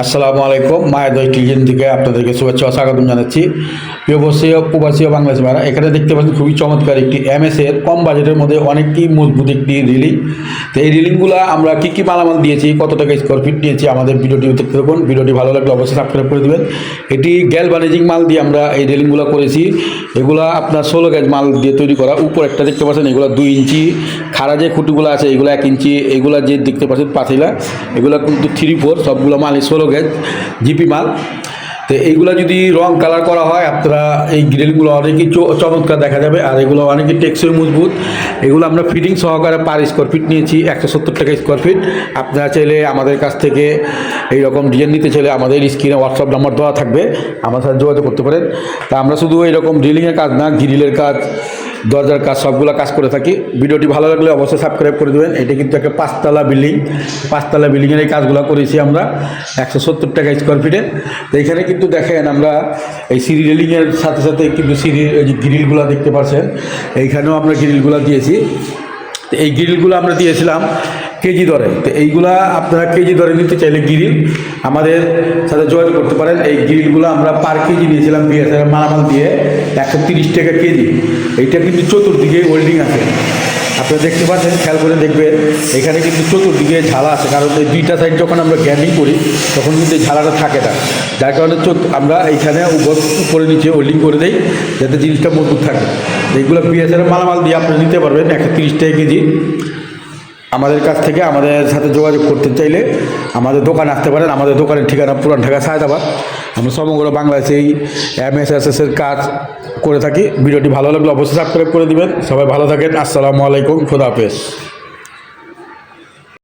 আসসালামু আলাইকুম। মায়ের দই টিভি থেকে আপনাদেরকে শুভেচ্ছা ও স্বাগতম জানাচ্ছি। প্রবাসী ও বাংলাদেশি ভাইরা, এখানে দেখতে পাচ্ছেন খুবই চমৎকার একটি এমএসের কম বাজেটের মধ্যে অনেকটি মজবুত একটি রিলিং। তো এই রিলিংগুলো আমরা কী মালামাল দিয়েছি, কত টাকা স্কোয়ার ফিট নিয়েছি, আমাদের ভিডিওটি দেখতে থাকুন। ভিডিওটি ভালো লাগলে অবশ্যই সাবস্ক্রাইব করে দেবেন। এটি গ্যালভানাইজিং মাল দিয়ে আমরা এই রিলিংগুলো করেছি। এগুলা আপনার 16 গেজ মাল দিয়ে তৈরি করা। উপর একটা দেখতে পাচ্ছেন, এগুলো 2 ইঞ্চি। খাড়া যে খুঁটিগুলো আছে এগুলো 1 ইঞ্চি। এগুলা যে দেখতে পাচ্ছেন পাতিলা, এগুলো কিন্তু 3-4 সবগুলো মালই 16 গেজ জিপি মাল। তো এইগুলো যদি রং কালার করা হয়, আপনারা এই গ্রিলগুলো অনেকই চমৎকার দেখা যাবে। আর এগুলো অনেকই টেকসই মজবুত। এগুলো আমরা ফিটিং সহকারে পার স্কোয়ার ফিট নিয়েছি 170 টাকা স্কোয়ার ফিট। আপনারা চাইলে আমাদের কাছ থেকে এইরকম ডিজাইন নিতে চাইলে আমাদের স্ক্রিনে হোয়াটসঅ্যাপ নাম্বার দেওয়া থাকবে, আমার সাথে যোগাযোগ করতে পারেন। তা আমরা শুধু এইরকম ড্রিলিংয়ের কাজ না, গ্রিলের কাজ, দরজার কাজ, সবগুলো কাজ করে থাকি। ভিডিওটি ভালো লাগলে অবশ্যই সাবস্ক্রাইব করে দেবেন। এটা কিন্তু একটা 5তলা বিল্ডিং। 5তলা বিল্ডিংয়ের এই কাজগুলো করেছি আমরা 170 টাকা স্কোয়ার ফিটে। তো এখানে কিন্তু দেখেন আমরা এই সিঁড়ি রেলিংয়ের সাথে সাথে কিন্তু সিঁড়ির এই যে গ্রিলগুলো দেখতে পাচ্ছেন, এইখানেও আমরা গ্রিলগুলো দিয়েছি। তো এই গ্রিলগুলো আমরা দিয়েছিলাম কেজি দরে। তো এইগুলা আপনারা কেজি দরে নিতে চাইলে গ্রিল আমাদের সাথে যোগাযোগ করতে পারেন। এই গ্রিলগুলো আমরা পার কেজি নিয়েছিলাম বিএসআর মালামাল দিয়ে 130 টাকা কেজি। এইটা কিন্তু চতুর্দিকে ওয়েল্ডিং আছে, আপনারা দেখতে পাচ্ছেন, খেয়াল করে দেখবেন। এখানে কিন্তু চতুর্দিকে ঝালা আছে, কারণ এই 2টা সাইড যখন আমরা গ্যান্ডিং করি তখন কিন্তু এই ঝালাটা থাকে না, যার কারণে আমরা এইখানে উপরে নিচে ওয়েল্ডিং করে দিই যাতে জিনিসটা মজবুত থাকে। এইগুলো বিএসআর মালামাল দিয়ে আপনারা নিতে পারবেন 130 টাকা কেজি। আমাদের কাছ থেকে আমাদের সাথে যোগাযোগ করতে চাইলে আমাদের দোকানে আসতে পারেন। আমাদের দোকানের ঠিকানা পুরান ঢাকা সায়দাবাদ। আমরা সমগ্র বাংলাদেশে এই এমএসএসএসের কাজ করে থাকি। ভিডিওটি ভালো লাগলে অবশ্যই সাবস্ক্রাইব করে দিবেন। সবাই ভালো থাকেন। আসসালামু আলাইকুম, খোদা হাফেজ।